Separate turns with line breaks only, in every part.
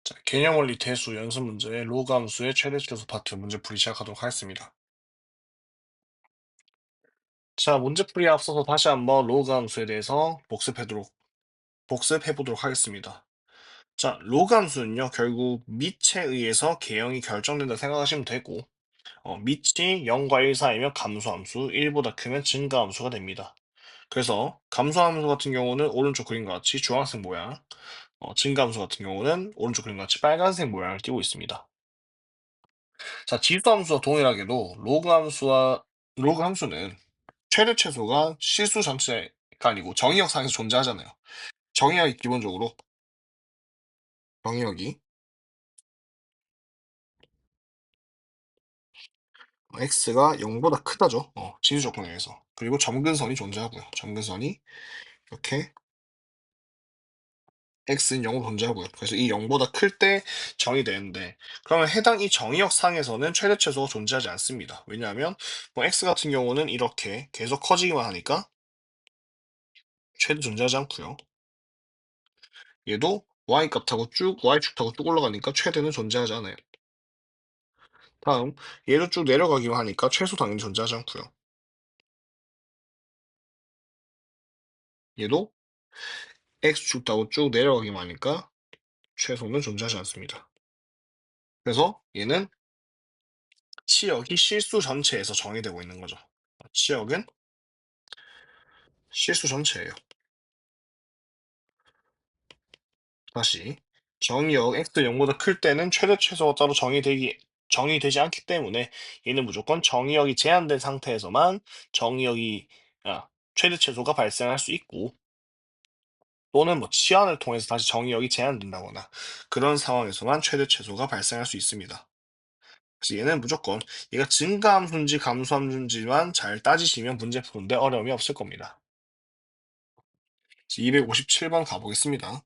자, 개념원리 대수 연습 문제의 로그 함수의 최대 최소 파트 문제풀이 시작하도록 하겠습니다. 자, 문제풀이에 앞서서 다시 한번 로그 함수에 대해서 복습해보도록 하겠습니다. 자, 로그 함수는요, 결국 밑에 의해서 개형이 결정된다 생각하시면 되고, 밑이 0과 1 사이면 감소함수, 1보다 크면 증가함수가 됩니다. 그래서 감소함수 같은 경우는 오른쪽 그림과 같이 주황색 모양, 증가함수 같은 경우는 오른쪽 그림과 같이 빨간색 모양을 띄고 있습니다. 자, 지수함수와 동일하게도 로그 함수는 최대 최소가 실수 전체가 아니고 정의역상에서 존재하잖아요. 정의역이 기본적으로 정의역이 x가 0보다 크다죠. 지수 조건에 의해서. 그리고 점근선이 존재하고요. 점근선이 이렇게 x는 0으로 존재하고요. 그래서 이 0보다 클 때 정의되는데, 그러면 해당 이 정의역 상에서는 최대 최소가 존재하지 않습니다. 왜냐하면 뭐 x 같은 경우는 이렇게 계속 커지기만 하니까 최대 존재하지 않고요. 얘도 y축 타고 쭉 올라가니까 최대는 존재하지 않아요. 다음, 얘도 쭉 내려가기만 하니까 최소 당연히 존재하지 않고요. 얘도 x축 타고 쭉 내려가기만 하니까 최소는 존재하지 않습니다. 그래서 얘는 치역이 실수 전체에서 정의되고 있는 거죠. 치역은 실수 전체예요. 다시, 정의역 x 0보다 클 때는 최대 최소가 따로 정의되지 않기 때문에 얘는 무조건 정의역이 제한된 상태에서만 정의역이 최대 최소가 발생할 수 있고, 또는 뭐 치환을 통해서 다시 정의역이 제한된다거나 그런 상황에서만 최대 최소가 발생할 수 있습니다. 그래서 얘는 무조건 얘가 증가함수인지 감소함수인지만 잘 따지시면 문제 푸는데 어려움이 없을 겁니다. 257번 가보겠습니다.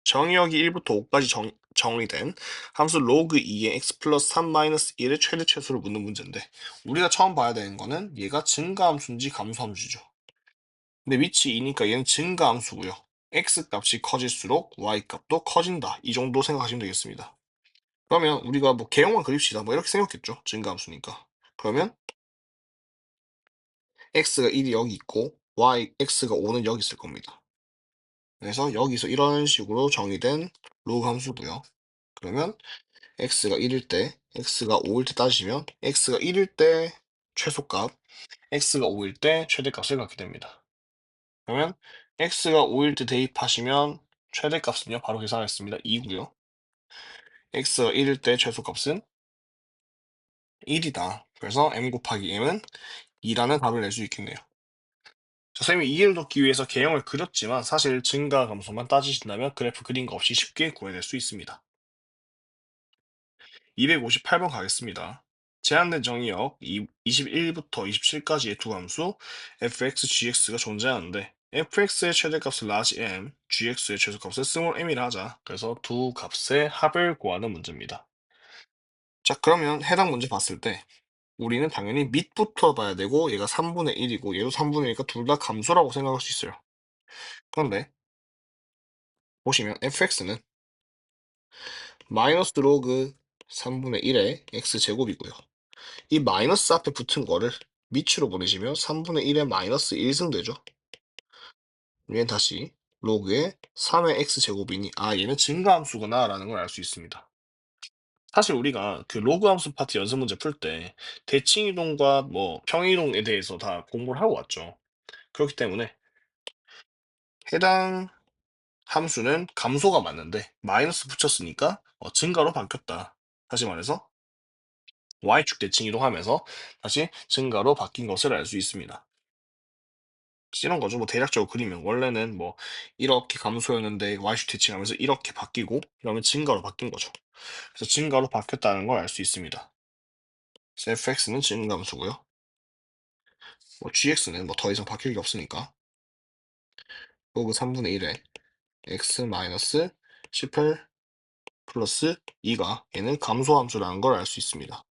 정의역이 1부터 5까지 정의된 함수 로그 2의 x 플러스 3 마이너스 1의 최대 최소를 묻는 문제인데, 우리가 처음 봐야 되는 거는 얘가 증가함수인지 감소함수죠. 근데 위치 2니까 얘는 증가함수고요. x 값이 커질수록 y 값도 커진다. 이 정도 생각하시면 되겠습니다. 그러면 우리가 뭐 개형만 그립시다. 뭐 이렇게 생각했죠. 증가함수니까. 그러면 x가 1이 여기 있고 x가 5는 여기 있을 겁니다. 그래서 여기서 이런 식으로 정의된 로그 함수고요. 그러면 x가 1일 때, x가 5일 때 따지면 x가 1일 때 최소값, x가 5일 때 최대값을 갖게 됩니다. 그러면 x가 5일 때 대입하시면 최대값은요, 바로 계산하겠습니다. 2고요. x가 1일 때 최소값은 1이다. 그래서 m 곱하기 m은 2라는 답을 낼 수 있겠네요. 자, 선생님이 이해를 돕기 위해서 개형을 그렸지만 사실 증가 감소만 따지신다면 그래프 그린 거 없이 쉽게 구해낼 수 있습니다. 258번 가겠습니다. 제한된 정의역 21부터 27까지의 두 함수 fx, gx가 존재하는데 fx의 최대값을 large m, gx의 최소값을 small m이라 하자. 그래서 두 값의 합을 구하는 문제입니다. 자, 그러면 해당 문제 봤을 때 우리는 당연히 밑부터 봐야 되고 얘가 3분의 1이고 얘도 3분의 1이니까 둘 다 감소라고 생각할 수 있어요. 그런데 보시면 fx는 마이너스 로그 3분의 1의 x제곱이고요. 이 마이너스 앞에 붙은 거를 밑으로 보내시면 3분의 1의 마이너스 1승 되죠. 얘는 다시 로그의 3의 x제곱이니 얘는 증가함수구나 라는 걸 알 수 있습니다. 사실 우리가 그 로그 함수 파트 연습 문제 풀 때 대칭이동과 뭐 평이동에 대해서 다 공부를 하고 왔죠. 그렇기 때문에 해당 함수는 감소가 맞는데 마이너스 붙였으니까 증가로 바뀌었다. 다시 말해서 y축 대칭 이동하면서 다시 증가로 바뀐 것을 알 수 있습니다. 이런 거죠. 뭐 대략적으로 그리면 원래는 뭐 이렇게 감소였는데 y축 대칭하면서 이렇게 바뀌고 이러면 증가로 바뀐 거죠. 그래서 증가로 바뀌었다는 걸 알 수 있습니다. fx는 증가함수고요. 뭐 gx는 뭐 더 이상 바뀔 게 없으니까 로그 3분의 1에 x 마이너스 18 플러스 2가 얘는 감소함수라는 걸 알 수 있습니다.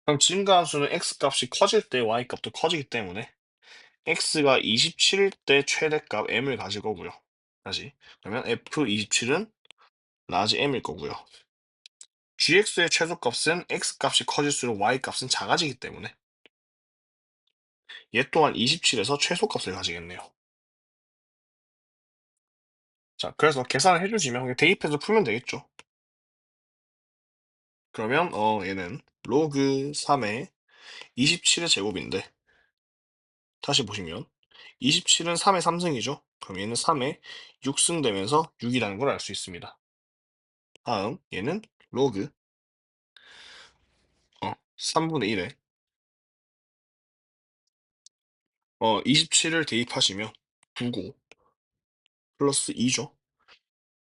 그럼 증가함수는 x값이 커질 때 y값도 커지기 때문에 x가 27일 때 최대값 m을 가질 거고요. 다시 그러면 f27은 라지 m일 거고요. gx의 최소값은 x값이 커질수록 y값은 작아지기 때문에 얘 또한 27에서 최소값을 가지겠네요. 자, 그래서 계산을 해주시면 그냥 대입해서 풀면 되겠죠. 그러면 얘는 로그 3의 27의 제곱인데 다시 보시면 27은 3의 3승이죠. 그럼 얘는 3의 6승 되면서 6이라는 걸 알 수 있습니다. 다음 얘는 로그 3분의 1에 27을 대입하시면 9고 플러스 2죠.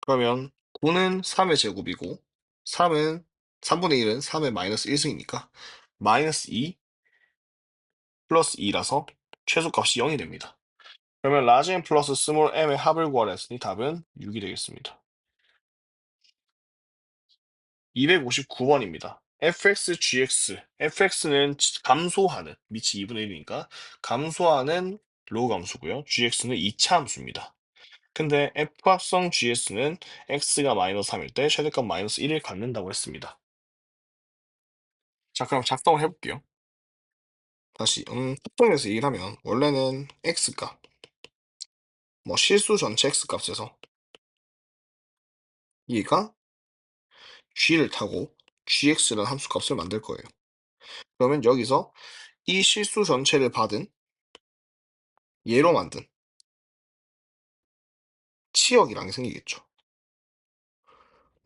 그러면 9는 3의 제곱이고 3분의 1은 3의 마이너스 1승이니까 마이너스 2 플러스 2라서 최소값이 0이 됩니다. 그러면 라지 m 플러스 스몰 m의 합을 구하라 했으니 답은 6이 되겠습니다. 259번입니다. fx, gx. fx는 감소하는, 밑이 2분의 1이니까 감소하는 로우 함수고요. gx는 2차 함수입니다. 근데 f합성 gs는 x가 마이너스 3일 때 최대값 마이너스 1을 갖는다고 했습니다. 자, 그럼 작성을 해볼게요. 다시 합성에서 얘기를 하면 원래는 x값, 뭐 실수 전체 x값에서 얘가 g를 타고 gx라는 함수값을 만들 거예요. 그러면 여기서 이 실수 전체를 받은 얘로 만든 치역이랑 생기겠죠.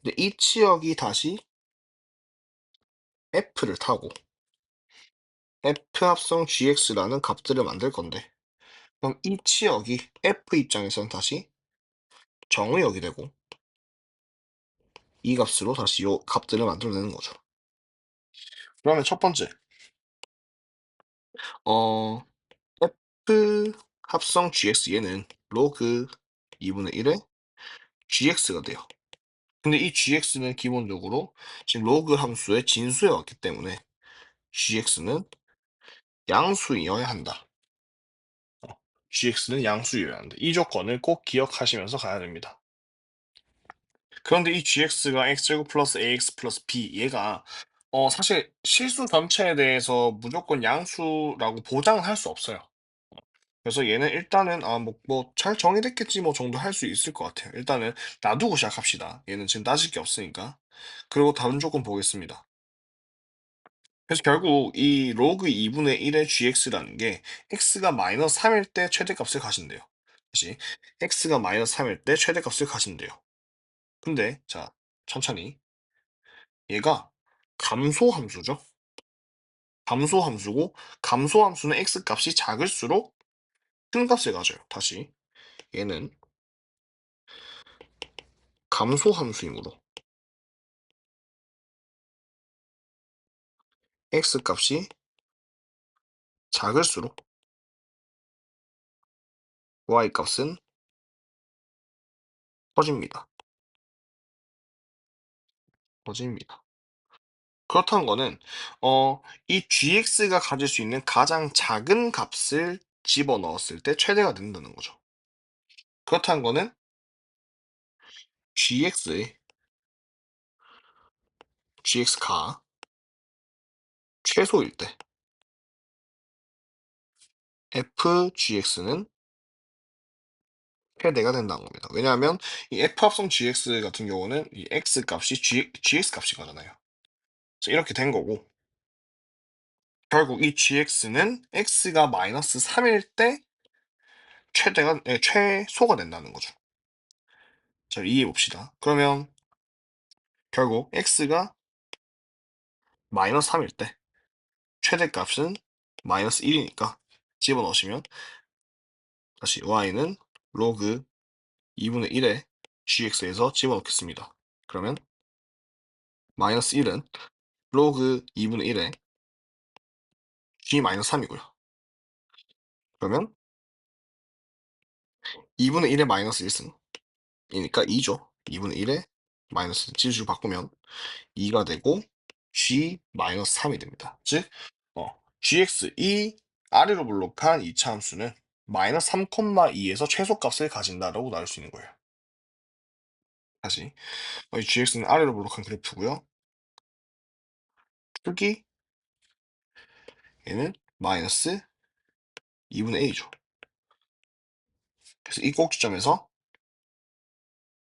근데 이 치역이 다시 f를 타고 f 합성 gx라는 값들을 만들 건데 그럼 이 치역이 f 입장에서는 다시 정의역이 되고 이 값으로 다시 이 값들을 만들어내는 거죠. 그러면 첫 번째 f 합성 gx 얘는 로그 2분의 1의 gx가 돼요. 근데 이 gx는 기본적으로 지금 로그 함수의 진수에 왔기 때문에 gx는 양수이어야 한다. gx는 양수이어야 한다. 이 조건을 꼭 기억하시면서 가야 됩니다. 그런데 이 gx가 x제곱 플러스 ax 플러스 b 얘가 사실 실수 전체에 대해서 무조건 양수라고 보장을 할 수 없어요. 그래서 얘는 일단은 뭐 잘 정의됐겠지 뭐 정도 할 수 있을 것 같아요. 일단은 놔두고 시작합시다. 얘는 지금 따질 게 없으니까. 그리고 다른 조건 보겠습니다. 그래서 결국 이 로그 2분의 1의 gx라는 게 x가 마이너스 3일 때 최대값을 가진대요. 다시 x가 마이너스 3일 때 최대값을 가진대요. 근데 자 천천히 얘가 감소함수죠. 감소함수고 감소함수는 x값이 작을수록 큰 값을 가져요. 다시 얘는 감소함수이므로 x값이 작을수록 y값은 커집니다. 커집니다. 그렇다는 거는 이 gx가 가질 수 있는 가장 작은 값을 집어넣었을 때 최대가 된다는 거죠. 그렇다는 거는 gx가 최소일 때 fgx는 최대가 된다는 겁니다. 왜냐하면 이 f합성 gx 같은 경우는 이 x 값이 gx 값인 거잖아요. 그래서 이렇게 된 거고 결국 이 gx는 x가 마이너스 3일 때 최소가 된다는 거죠. 자, 이해해 봅시다. 그러면 결국 x가 마이너스 3일 때 최대값은 마이너스 1이니까 집어넣으시면 다시 y는 로그 2분의 1의 gx에서 집어넣겠습니다. 그러면 마이너스 1은 로그 2분의 1의 g 마이너스 3이고요. 그러면 2분의 1의 마이너스 1승이니까 2죠. 2분의 1의 마이너스 지수 바꾸면 2가 되고 g 마이너스 3이 됩니다. 즉 gx 이 아래로 블록한 이차 함수는 마이너스 3,2에서 최소값을 가진다라고 나올 수 있는 거예요. 다시 이 gx는 아래로 볼록한 그래프고요. 크기 얘는 마이너스 2분의 a죠. 그래서 이 꼭지점에서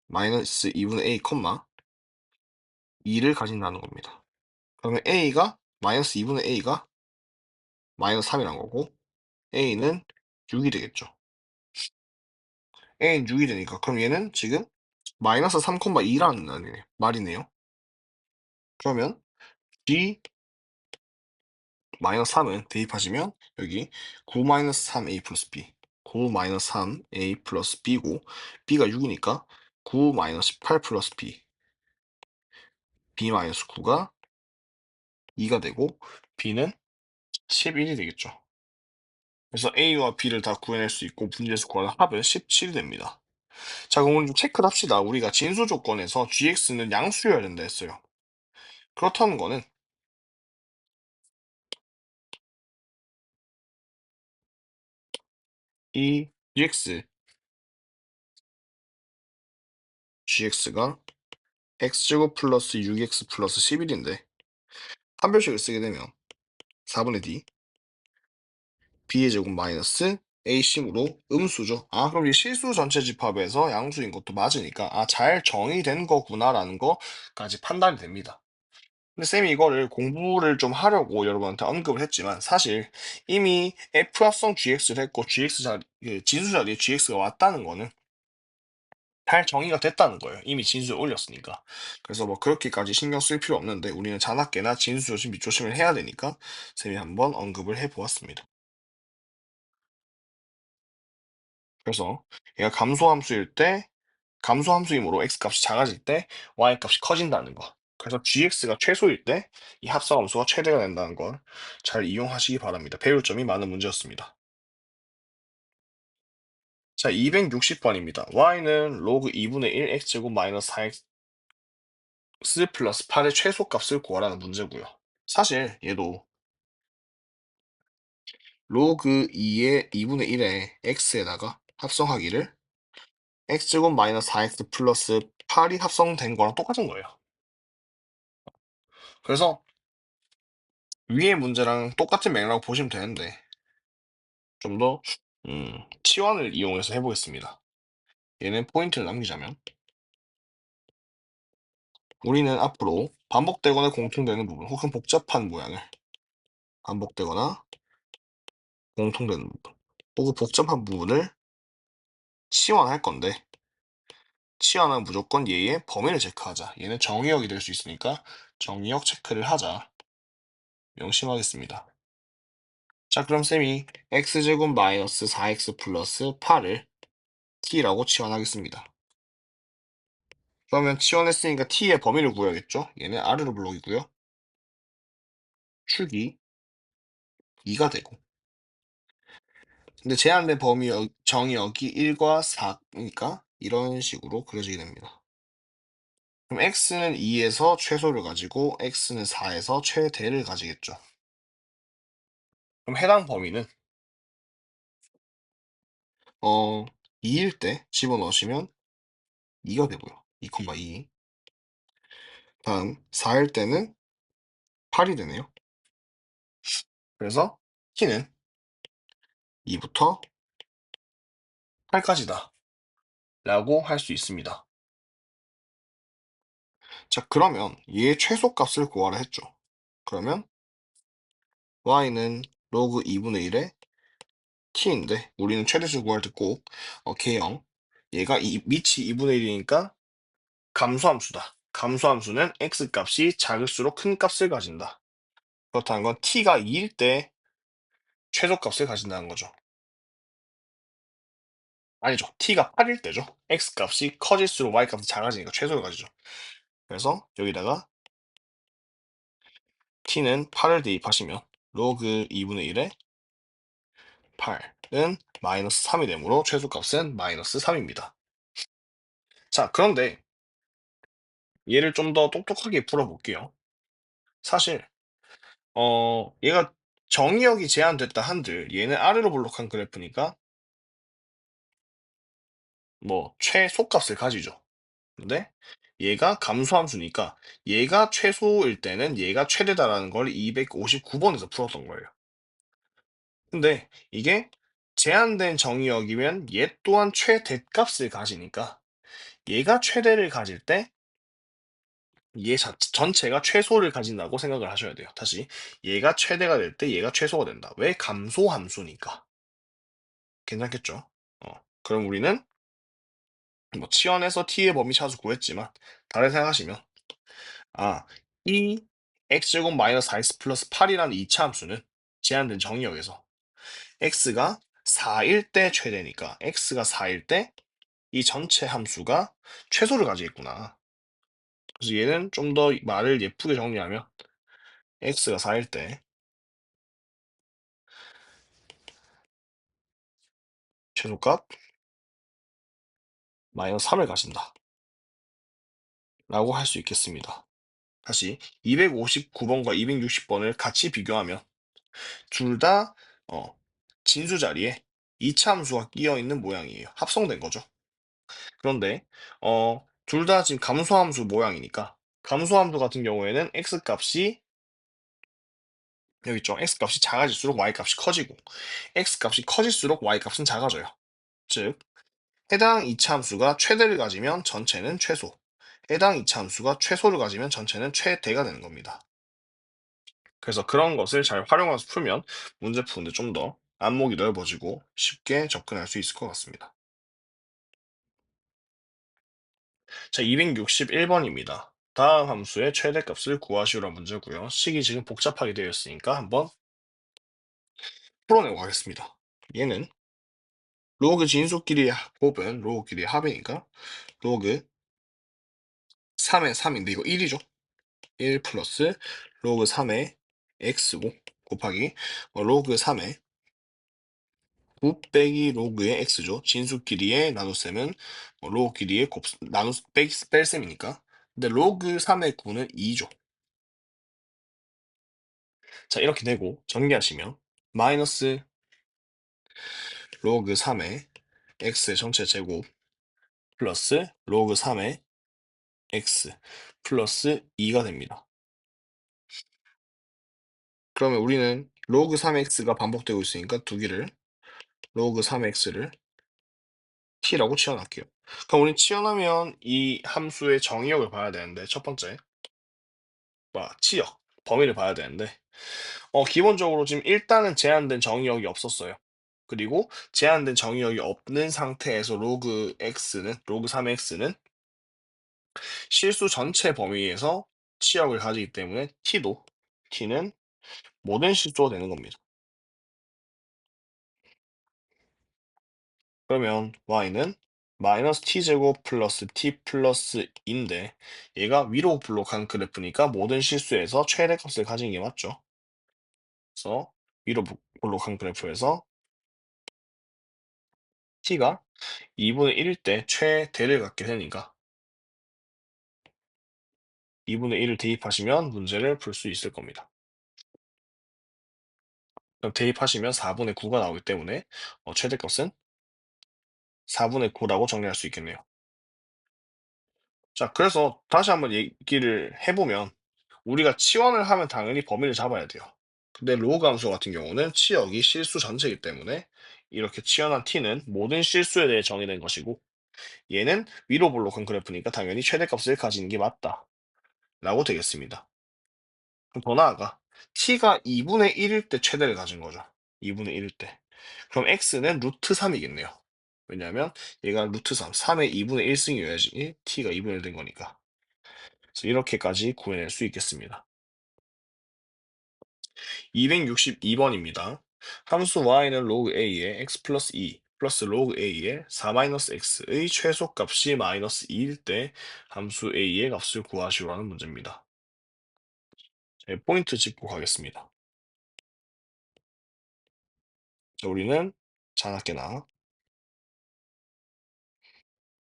마이너스 2분의 a, 2를 가진다는 겁니다. 그러면 a가 마이너스 2분의 a가 마이너스 3이란 거고 a는 6이 되겠죠. a는 6이 되니까 그럼 얘는 지금 마이너스 3,2라는 말이네요. 그러면 g 마이너스 3은 대입하시면 여기 9 마이너스 3a 플러스 b 9 마이너스 3a 플러스 b고 b가 6이니까 9 마이너스 8 플러스 b 마이너스 9가 2가 되고 b는 11이 되겠죠. 그래서 a와 b를 다 구해낼 수 있고 문제에서 구하는 합은 17이 됩니다. 자, 그럼 우리 좀 체크를 합시다. 우리가 진수 조건에서 gx는 양수여야 된다 했어요. 그렇다는 거는 이 gx가 x제곱 플러스 6x 플러스 11인데 한 별씩을 쓰게 되면 4분의 d b의 제곱 마이너스 a심으로 음수죠. 아, 그럼 이 실수 전체 집합에서 양수인 것도 맞으니까 잘 정의된 거구나라는 거까지 판단이 됩니다. 근데 쌤이 이거를 공부를 좀 하려고 여러분한테 언급을 했지만 사실 이미 f 합성 gx를 했고 진수 자리에 gx가 왔다는 거는 잘 정의가 됐다는 거예요. 이미 진수에 올렸으니까. 그래서 뭐 그렇게까지 신경 쓸 필요 없는데 우리는 자나깨나 진수 조심, 밑조심을 해야 되니까 쌤이 한번 언급을 해보았습니다. 그래서 얘가 감소함수일 때 감소함수이므로 x 값이 작아질 때 y 값이 커진다는 거. 그래서 gx가 최소일 때 이 합성함수가 최대가 된다는 걸 잘 이용하시기 바랍니다. 배울 점이 많은 문제였습니다. 자, 260번입니다. y는 로그 2분의 1 x제곱 마이너스 4x 플러스 8의 최소값을 구하라는 문제고요. 사실 얘도 로그 2의 2분의 1의 x에다가 합성하기를 x제곱 마이너스 4x 플러스 8이 합성된 거랑 똑같은 거예요. 그래서 위의 문제랑 똑같은 맥락으로 보시면 되는데 좀 더 치환을 이용해서 해보겠습니다. 얘는 포인트를 남기자면 우리는 앞으로 반복되거나 공통되는 부분 혹은 복잡한 모양을 반복되거나 공통되는 부분 혹은 복잡한 부분을 치환할 건데 치환은 무조건 얘의 범위를 체크하자. 얘는 정의역이 될 수 있으니까 정의역 체크를 하자. 명심하겠습니다. 자, 그럼 쌤이 x제곱 마이너스 4x 플러스 8을 t라고 치환하겠습니다. 그러면 치환했으니까 t의 범위를 구해야겠죠? 얘는 아래로 블록이고요. 축이 2가 되고 근데 제한된 범위 정의역이 1과 4니까 이런 식으로 그려지게 됩니다. 그럼 x는 2에서 최소를 가지고 x는 4에서 최대를 가지겠죠. 그럼 해당 범위는 2일 때 집어넣으시면 2가 되고요. 2,2. 다음 4일 때는 8이 되네요. 그래서 t는 2부터 8까지다 라고 할 수 있습니다. 자, 그러면 얘의 최소값을 구하라 했죠. 그러면 y는 로그 2분의 1에 t인데 우리는 최대수 구할 때 꼭 개형 얘가 밑이 2분의 1이니까 감소함수다. 감소함수는 x값이 작을수록 큰 값을 가진다. 그렇다는 건 t가 2일 때 최소값을 가진다는 거죠. 아니죠. t가 8일 때죠. x값이 커질수록 y값이 작아지니까 최소를 가지죠. 그래서 여기다가 t는 8을 대입하시면 로그 2분의 1에 8은 마이너스 3이 되므로 최소값은 마이너스 3입니다. 자, 그런데 얘를 좀 더 똑똑하게 풀어볼게요. 사실 얘가 정의역이 제한됐다 한들 얘는 아래로 볼록한 그래프니까 뭐 최소값을 가지죠. 근데 얘가 감소함수니까 얘가 최소일 때는 얘가 최대다라는 걸 259번에서 풀었던 거예요. 근데 이게 제한된 정의역이면 얘 또한 최대값을 가지니까 얘가 최대를 가질 때 얘 전체가 최소를 가진다고 생각을 하셔야 돼요. 다시 얘가 최대가 될 때 얘가 최소가 된다. 왜? 감소함수니까. 괜찮겠죠? 그럼 우리는 뭐 치환해서 t의 범위 차수 구했지만 다르게 생각하시면 아, 이 x제곱 마이너스 4x 플러스 8이라는 이차 함수는 제한된 정의역에서 x가 4일 때 최대니까 x가 4일 때 이 전체 함수가 최소를 가지겠구나. 그래서 얘는 좀 더 말을 예쁘게 정리하면 x가 4일 때 최소값 마이너스 3을 가진다 라고 할 수 있겠습니다. 다시 259번과 260번을 같이 비교하면 둘 다 진수 자리에 이차 함수가 끼어 있는 모양이에요. 합성된 거죠. 그런데 둘 다 지금 감소함수 모양이니까 감소함수 같은 경우에는 x 값이 여기 있죠. x 값이 작아질수록 y 값이 커지고 x 값이 커질수록 y 값은 작아져요. 즉 해당 이차 함수가 최대를 가지면 전체는 최소, 해당 이차 함수가 최소를 가지면 전체는 최대가 되는 겁니다. 그래서 그런 것을 잘 활용해서 풀면 문제 푸는데 좀 더 안목이 넓어지고 쉽게 접근할 수 있을 것 같습니다. 자, 261번입니다. 다음 함수의 최대값을 구하시오라는 문제고요. 식이 지금 복잡하게 되어 있으니까 한번 풀어내고 가겠습니다. 얘는 로그 진수끼리의 곱은 로그 끼리의 합이니까 로그 3의 3인데 이거 1이죠. 1 플러스 로그 3의 x고 곱하기 로그 3의 9 빼기 로그의 x죠. 진수끼리의 나눗셈은 로그끼리의 뺄셈이니까. 근데 로그 3의 9는 2죠. 자, 이렇게 되고 전개하시면 마이너스 로그 3의 x 전체 제곱 플러스 로그 3의 x 플러스 2가 됩니다. 그러면 우리는 로그 3x가 반복되고 있으니까 두 개를 로그 3x를 t라고 치환할게요. 그럼 우리 치환하면 이 함수의 정의역을 봐야 되는데 첫 번째 치역 범위를 봐야 되는데 기본적으로 지금 일단은 제한된 정의역이 없었어요. 그리고 제한된 정의역이 없는 상태에서 로그 3의 x는 실수 전체 범위에서 치역을 가지기 때문에 t는 모든 실수가 되는 겁니다. 그러면 y는 마이너스 t제곱 플러스 t 플러스 2인데 얘가 위로 블록한 그래프니까 모든 실수에서 최대값을 가진 게 맞죠. 그래서 위로 블록한 그래프에서 t가 2분의 1일 때 최대를 갖게 되니까 2분의 1을 대입하시면 문제를 풀 수 있을 겁니다. 그럼 대입하시면 4분의 9가 나오기 때문에 최대값은 4분의 9라고 정리할 수 있겠네요. 자, 그래서 다시 한번 얘기를 해보면 우리가 치환을 하면 당연히 범위를 잡아야 돼요. 근데 로그 함수 같은 경우는 치역이 실수 전체이기 때문에 이렇게 치환한 t는 모든 실수에 대해 정의된 것이고 얘는 위로 볼록한 그래프니까 당연히 최대값을 가지는 게 맞다 라고 되겠습니다. 그럼 더 나아가 t가 2분의 1일 때 최대를 가진 거죠. 2분의 1일 때. 그럼 x는 루트 3이겠네요. 왜냐하면 얘가 루트 3의 2분의 1승이어야지 t가 2분의 1 된 거니까. 그래서 이렇게까지 구해낼 수 있겠습니다. 262번입니다. 함수 y는 로그 a의 x 플러스 2 플러스 로그 a의 4 마이너스 x의 최소값이 마이너스 2일 때 함수 a의 값을 구하시오라는 문제입니다. 포인트 짚고 가겠습니다. 자, 우리는 자나깨나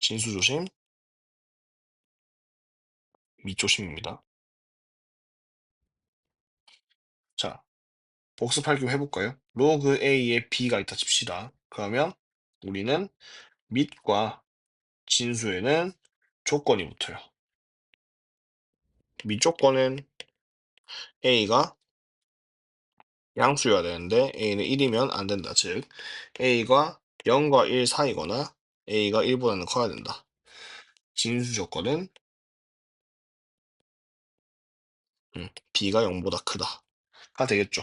진수조심, 밑조심입니다. 자, 복습할기 해볼까요? 로그 a에 b가 있다 칩시다. 그러면 우리는 밑과 진수에는 조건이 붙어요. 밑조건은 A가 양수여야 되는데 A는 1이면 안 된다. 즉 A가 0과 1 사이거나 A가 1보다는 커야 된다. 진수 조건은 B가 0보다 크다가 되겠죠.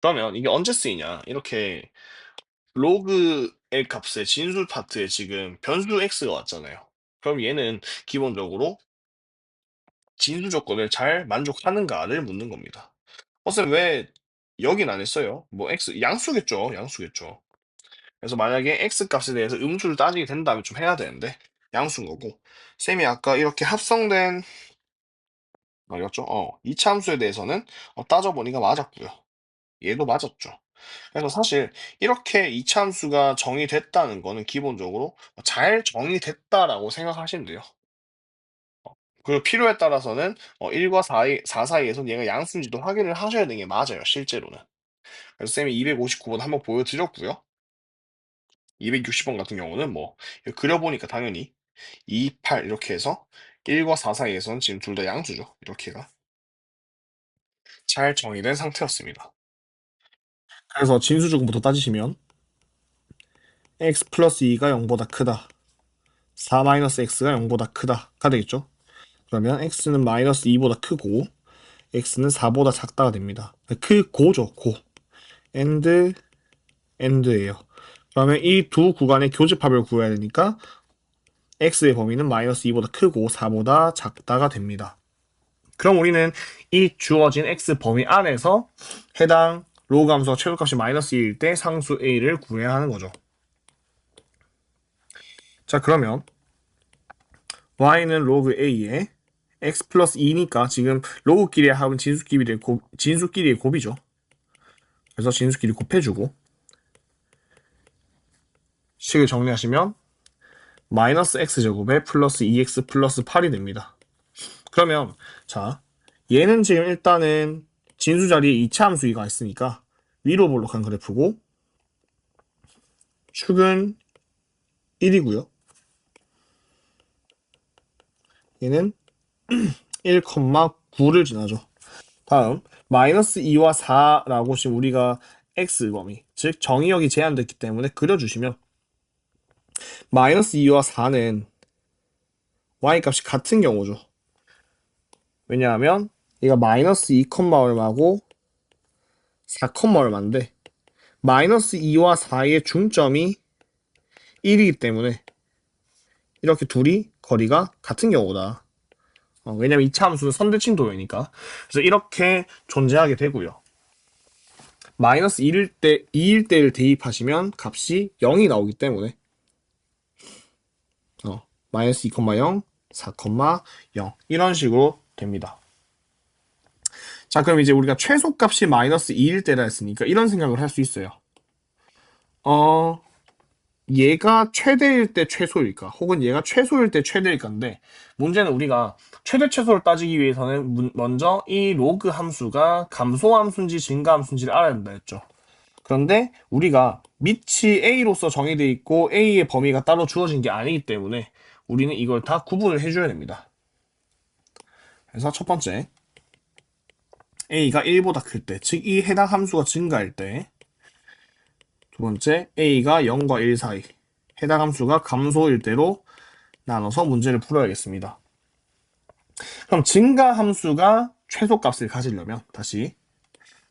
그러면 이게 언제 쓰이냐? 이렇게 로그의 값의 진수 파트에 지금 변수 x가 왔잖아요. 그럼 얘는 기본적으로 진수 조건을 잘 만족하는가를 묻는 겁니다. 쌤, 왜 여긴 안 했어요? 뭐 x 양수겠죠, 양수겠죠. 그래서 만약에 x 값에 대해서 음수를 따지게 된다면 좀 해야 되는데 양수인 거고, 쌤이 아까 이렇게 합성된 이었죠? 이차함수에 대해서는 따져보니까 맞았고요. 얘도 맞았죠. 그래서 사실 이렇게 이차함수가 정의됐다는 거는 기본적으로 잘 정의됐다라고 생각하시면 돼요. 그리고 필요에 따라서는 1과 4 사이에서 얘가 양수인지도 확인을 하셔야 되는 게 맞아요, 실제로는. 그래서 쌤이 259번 한번 보여드렸고요. 260번 같은 경우는 뭐 그려보니까 당연히 2, 8 이렇게 해서 1과 4 사이에서는 지금 둘 다 양수죠. 이렇게가 잘 정의된 상태였습니다. 그래서 진수조건부터 따지시면 x 플러스 2가 0보다 크다. 4 마이너스 x가 0보다 크다가 되겠죠. 그러면 x는 마이너스 2보다 크고 x는 4보다 작다가 됩니다. 크고죠, 고. end예요. 그러면 이 두 구간의 교집합을 구해야 되니까 x의 범위는 마이너스 2보다 크고 4보다 작다가 됩니다. 그럼 우리는 이 주어진 x 범위 안에서 해당 로그 함수가 최소값이 마이너스 2일 때 상수 a를 구해야 하는 거죠. 자, 그러면 y는 로그 a에 x 플러스 2니까 지금 로그끼리의 합은 진수끼리의 곱이죠. 그래서 진수끼리 곱해주고 식을 정리하시면 마이너스 x제곱에 플러스 2x 플러스 8이 됩니다. 그러면 자, 얘는 지금 일단은 진수 자리에 2차 함수가 있으니까 위로 볼록한 그래프고 축은 1이고요. 얘는 1,9를 지나죠. 다음 마이너스 2와 4라고 지금 우리가 x범위, 즉 정의역이 제한됐기 때문에 그려주시면 마이너스 2와 4는 y값이 같은 경우죠. 왜냐하면 얘가 마이너스 2, 얼마고 4, 얼마인데 마이너스 2와 4의 중점이 1이기 때문에 이렇게 둘이 거리가 같은 경우다. 왜냐면 2차 함수는 선대칭 도형이니까. 그래서 이렇게 존재하게 되고요. 마이너스 2일 때를 대입하시면 값이 0이 나오기 때문에 마이너스 2, 0, 4, 0 이런 식으로 됩니다. 자, 그럼 이제 우리가 최소값이 마이너스 2일 때라 했으니까 이런 생각을 할 수 있어요. 얘가 최대일 때 최소일까? 혹은 얘가 최소일 때 최대일까인데 문제는 우리가 최대 최소를 따지기 위해서는 먼저 이 로그 함수가 감소 함수인지 증가 함수인지를 알아야 된다 했죠. 그런데 우리가 밑이 A로서 정의되어 있고 A의 범위가 따로 주어진 게 아니기 때문에 우리는 이걸 다 구분을 해줘야 됩니다. 그래서 첫 번째, A가 1보다 클 때, 즉 이 해당 함수가 증가일 때, 두 번째, A가 0과 1 사이, 해당 함수가 감소일 때로 나눠서 문제를 풀어야겠습니다. 그럼 증가 함수가 최소값을 가지려면, 다시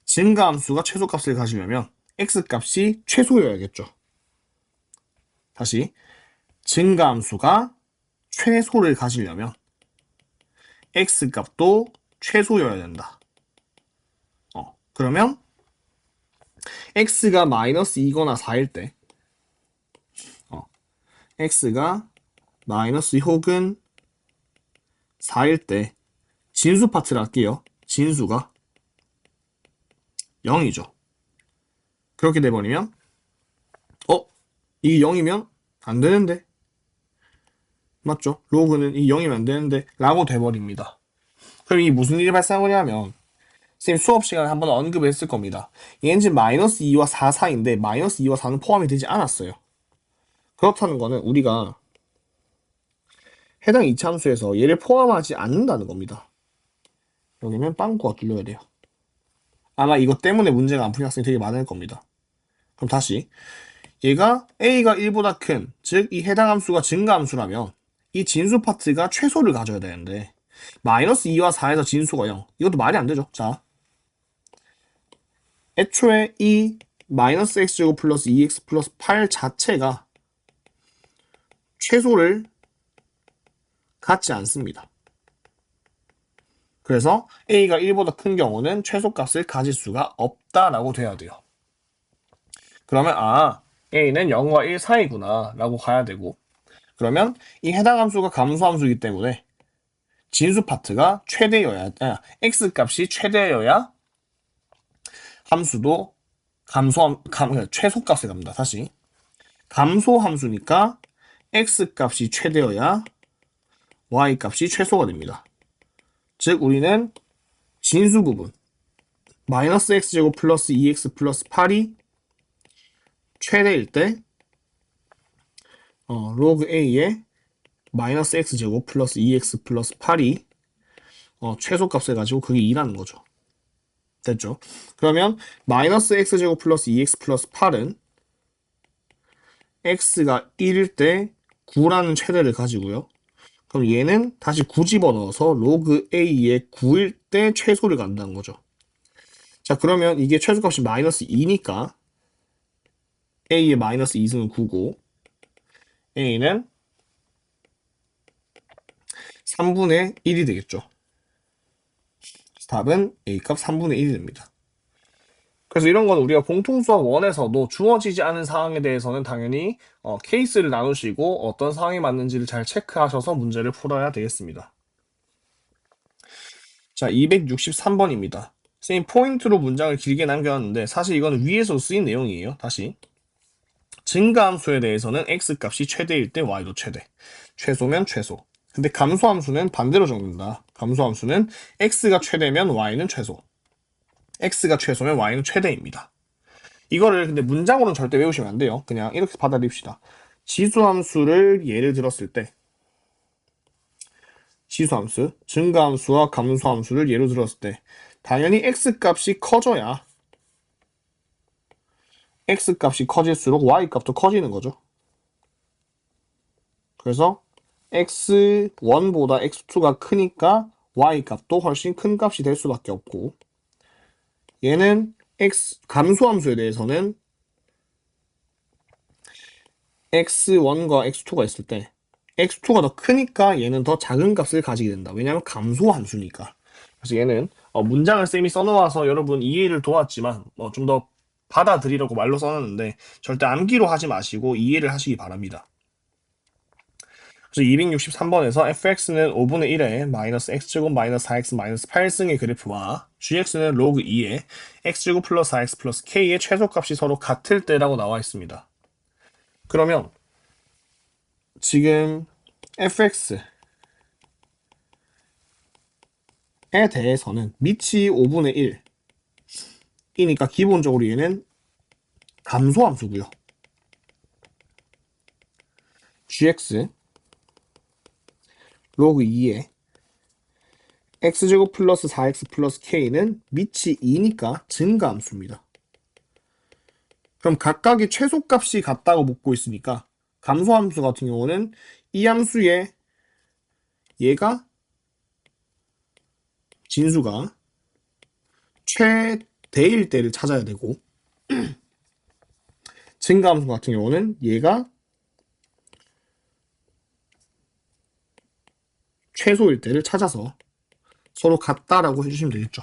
증가 함수가 최소값을 가지려면 x값이 최소여야겠죠. 다시 증가 함수가 최소를 가지려면 x값도 최소여야 된다. 그러면 x가 마이너스 2거나 4일 때 x가 마이너스 혹은 4일 때 진수 파트를 할게요. 진수가 0이죠. 그렇게 돼버리면 이게 0이면 안 되는데 맞죠? 로그는 이 0이면 안 되는데 라고 돼버립니다. 그럼 이 무슨 일이 발생하냐면 선생님 수업 시간에 한번 언급했을 겁니다. 얘는 지금 마이너스 2와 4 사이인데 마이너스 2와 4는 포함이 되지 않았어요. 그렇다는 거는 우리가 해당 이차함수에서 얘를 포함하지 않는다는 겁니다. 여기는 빵꾸가 뚫려야 돼요. 아마 이것 때문에 문제가 안 푼 학생이 되게 많을 겁니다. 그럼 다시 얘가 a가 1보다 큰, 즉 이 해당 함수가 증가함수라면 이 진수 파트가 최소를 가져야 되는데 마이너스 2와 4에서 진수가 0. 이것도 말이 안 되죠. 자, 애초에 이 마이너스 x제곱 플러스 2x 플러스 8 자체가 최소를 갖지 않습니다. 그래서 a가 1보다 큰 경우는 최소값을 가질 수가 없다라고 돼야 돼요. 그러면 a는 0과 1 사이구나 라고 가야 되고, 그러면 이 해당 함수가 감소함수이기 때문에 진수 파트가 최대여야, x값이 최대여야 함수도 최소값에 갑니다. 다시 감소함수니까 x값이 최대여야 y값이 최소가 됩니다. 즉 우리는 진수 부분 마이너스 x제곱 플러스 2x 플러스 8이 최대일 때 로그 a의 마이너스 x제곱 플러스 2x 플러스 8이 최소값을 가지고 그게 2라는 거죠. 됐죠? 그러면 마이너스 x제곱 플러스 2x 플러스 8은 x가 1일 때 9라는 최대를 가지고요. 그럼 얘는 다시 9 집어넣어서 로그 a의 9일 때 최소를 간다는 거죠. 자, 그러면 이게 최소값이 마이너스 2니까 a의 마이너스 2승은 9고 a는 3분의 1이 되겠죠. 답은 a값 3분의 1이 됩니다. 그래서 이런 건 우리가 공통수학 1에서도 주어지지 않은 사항에 대해서는 당연히 케이스를 나누시고 어떤 상황이 맞는지를 잘 체크하셔서 문제를 풀어야 되겠습니다. 자, 263번입니다. 선생님 포인트로 문장을 길게 남겨놨는데 사실 이거는 위에서 쓰인 내용이에요. 다시 증가함수에 대해서는 x값이 최대일 때 y도 최대, 최소면 최소. 근데 감소함수는 반대로 적는다. 감소함수는 x가 최대면 y는 최소, x가 최소면 y는 최대입니다. 이거를 근데 문장으로는 절대 외우시면 안 돼요. 그냥 이렇게 받아들입시다. 지수함수를 예를 들었을 때 지수함수, 증가함수와 감소함수를 예로 들었을 때 당연히 x값이 커져야 x값이 커질수록 y값도 커지는 거죠. 그래서 x1보다 x2가 크니까 y값도 훨씬 큰 값이 될 수밖에 없고, 얘는 감소함수에 대해서는 x1과 x2가 있을 때 x2가 더 크니까 얘는 더 작은 값을 가지게 된다. 왜냐하면 감소함수니까. 그래서 얘는 문장을 쌤이 써놓아서 여러분 이해를 도왔지만 좀 더 받아들이려고 말로 써놨는데 절대 암기로 하지 마시고 이해를 하시기 바랍니다. 그래서 263번에서 fx는 5분의 1에 마이너스 x제곱 마이너스 4x 마이너스 8승의 그래프와 gx는 로그 2에 x제곱 플러스 4x 플러스 k의 최소값이 서로 같을 때라고 나와 있습니다. 그러면 지금 fx에 대해서는 밑이 5분의 1이니까 기본적으로 얘는 감소함수고요. gx 로그 2에 x제곱 플러스 4x 플러스 k는 밑이 2니까 증가함수입니다. 그럼 각각의 최소값이 같다고 묻고 있으니까 감소함수 같은 경우는 이 함수의 얘가 진수가 최대일 때를 찾아야 되고, 증가함수 같은 경우는 얘가 최소일 때를 찾아서 서로 같다라고 해주시면 되겠죠.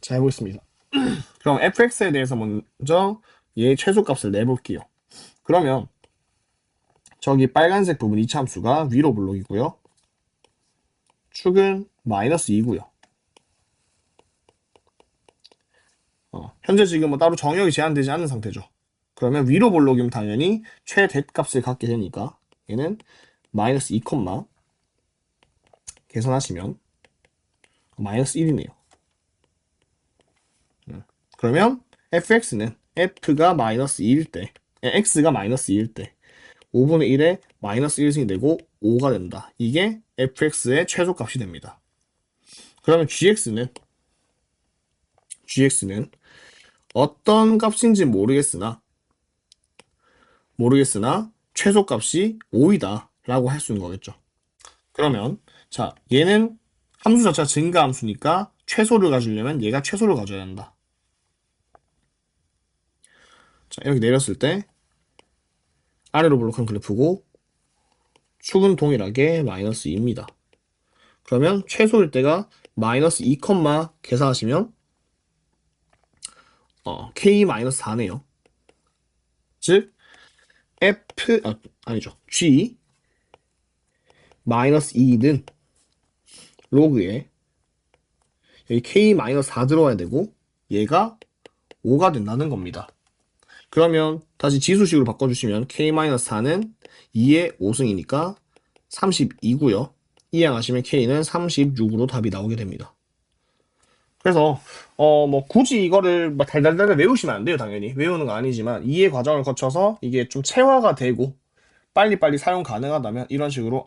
자, 해보겠습니다. 그럼 fx에 대해서 먼저 얘의 최소값을 내볼게요. 그러면 저기 빨간색 부분 이차함수가 위로 블록이고요. 축은 마이너스 2고요. 현재 지금 뭐 따로 정역이 제한되지 않은 상태죠. 그러면 위로 볼록이면 당연히 최대값을 갖게 되니까 얘는 마이너스 2, 계산하시면 마이너스 1이네요. 그러면 fx는 f가 마이너스 2일 때, x가 마이너스 2일 때 5분의 1에 마이너스 1승이 되고 5가 된다. 이게 fx의 최소값이 됩니다. 그러면 gx는 어떤 값인지 모르겠으나 최소값이 5이다 라고 할 수 있는 거겠죠. 그러면 자, 얘는 함수 자체가 증가함수니까 최소를 가지려면 얘가 최소를 가져야 한다. 자, 이렇게 내렸을 때 아래로 블록한 그래프고 축은 동일하게 마이너스 2입니다. 그러면 최소일 때가 마이너스 2, 계산하시면 k-4네요. 즉 g 마이너스 2는 로그에 여기 k-4 들어와야 되고 얘가 5가 된다는 겁니다. 그러면 다시 지수식으로 바꿔주시면 k-4는 2의 5승이니까 32고요. 이항하시면 k는 36으로 답이 나오게 됩니다. 그래서 뭐 굳이 이거를 막 달달달 외우시면 안 돼요. 당연히 외우는 거 아니지만 이해 과정을 거쳐서 이게 좀 체화가 되고 빨리빨리 사용 가능하다면 이런 식으로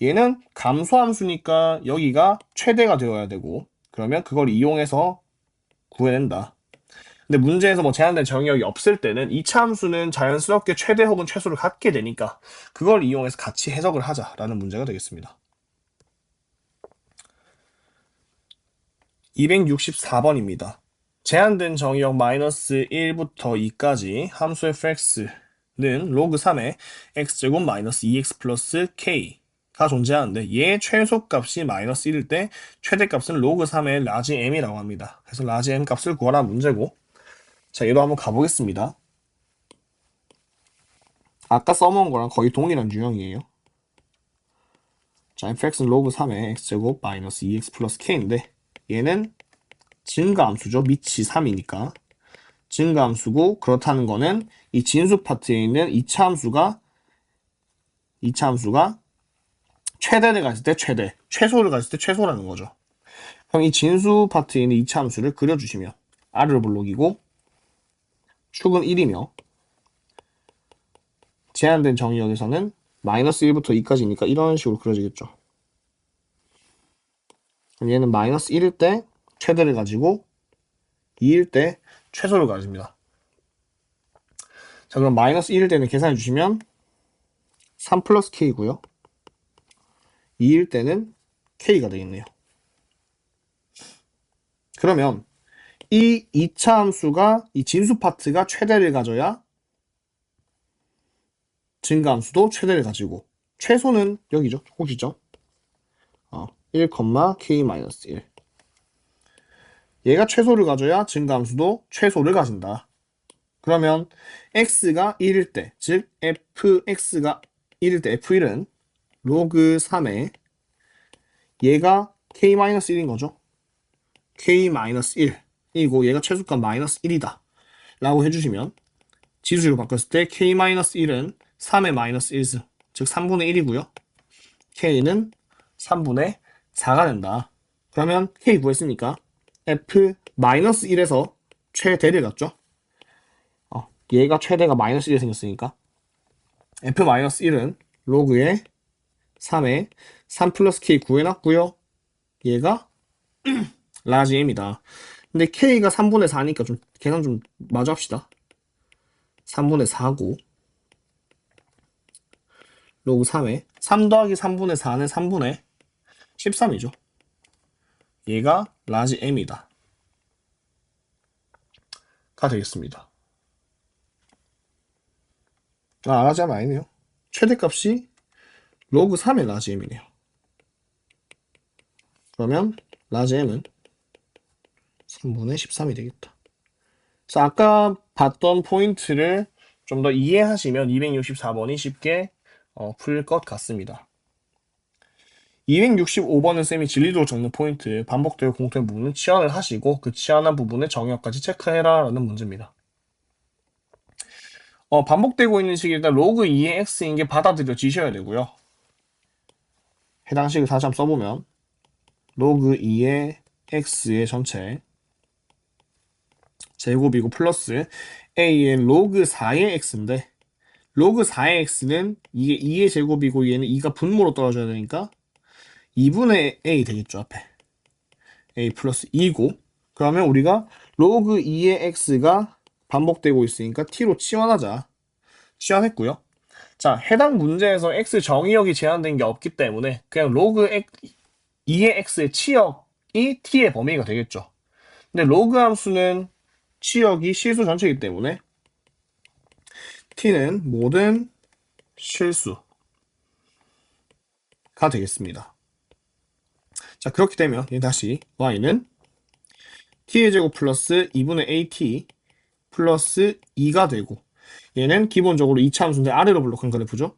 얘는 감소함수니까 여기가 최대가 되어야 되고 그러면 그걸 이용해서 구해낸다. 근데 문제에서 뭐 제한된 정의역이 없을 때는 2차 함수는 자연스럽게 최대 혹은 최소를 갖게 되니까 그걸 이용해서 같이 해석을 하자라는 문제가 되겠습니다. 264번입니다. 제한된 정의역 마이너스 1부터 2까지 함수 fx는 로그 3의 x제곱 마이너스 2x 플러스 k가 존재하는데 얘의 최소값이 마이너스 1일 때 최대값은 로그 3의 라지 m이라고 합니다. 그래서 라지 m 값을 구하라 문제고 자, 얘도 한번 가보겠습니다. 아까 써먹은 거랑 거의 동일한 유형이에요. 자, fx는 로그 3의 x제곱 마이너스 2x 플러스 k인데 얘는 증가함수죠. 밑이 3이니까 증가함수고 그렇다는 거는 이 진수 파트에 있는 2차 함수가 최대를 갔을 때 최대, 최소를 갔을 때 최소라는 거죠. 그럼 이 진수 파트에 있는 2차 함수를 그려주시면 R을 블록이고 축은 1이며 제한된 정의역에서는 마이너스 1부터 2까지니까 이런 식으로 그려지겠죠. 그럼 얘는 마이너스 1일 때 최대를 가지고 2일 때 최소를 가집니다. 자, 그럼 마이너스 1일 때는 계산해 주시면 3 플러스 k고요. 2일 때는 k가 되겠네요. 그러면 이 2차 함수가 이 진수 파트가 최대를 가져야 증가함수도 최대를 가지고 최소는 여기죠. 꼭지점 1, k-1 얘가 최소를 가져야 증가함수도 최소를 가진다. 그러면 x가 1일 때, 즉 fx가 1일 때 f1은 로그 3에 얘가 k-1인 거죠. k-1이고 얘가 최소값 마이너스 1이다 라고 해주시면 지수로 바꿨을 때 k-1은 3의 마이너스 1승, 즉 3분의 1이고요. k는 3분의 4가 된다. 그러면 k 구했으니까 f-1에서 최대를 갔죠. 얘가 최대가 마이너스 1이 생겼으니까 f-1은 로그의 3에 3 플러스 k 구해놨고요. 얘가 라지 m이다. 근데 k가 3분의 4니까 좀 계산 좀 마저 합시다. 3분의 4고 로그 3에 3 더하기 3분의 4는 3분의 13이죠. 얘가 라지 m이다. 가 되겠습니다. 라지 m 아니네요. 최대값이 로그 3의 라지 m이네요. 그러면 라지 m은 3분의 13이 되겠다. 그래서 아까 봤던 포인트를 좀 더 이해하시면 264번이 쉽게 풀 것 같습니다. 265번은 쌤이 진리도로 적는 포인트, 반복되고 공통된 부분은 치환을 하시고 그 치환한 부분의 정의역까지 체크해라 라는 문제입니다. 반복되고 있는 식이 일단 로그 2의 x인 게 받아들여지셔야 되고요. 해당 식을 다시 한번 써보면 로그 2의 x의 전체 제곱이고 플러스 a의 로그 4의 x인데 로그 4의 x는 이게 2의 제곱이고 얘는 2가 분모로 떨어져야 되니까 2분의 a 되겠죠 앞에 a 플러스 2고 그러면 우리가 로그 2의 x가 반복되고 있으니까 t로 치환하자. 치환했고요. 자, 해당 문제에서 x 정의역이 제한된 게 없기 때문에 그냥 로그 2의 x의 치역이 t의 범위가 되겠죠. 근데 로그 함수는 치역이 실수 전체이기 때문에 t는 모든 실수가 되겠습니다. 자, 그렇게 되면 다시 y는 t의 제곱 플러스 2분의 at 플러스 2가 되고 얘는 기본적으로 2차 함수인데 아래로 블록한 그래프죠.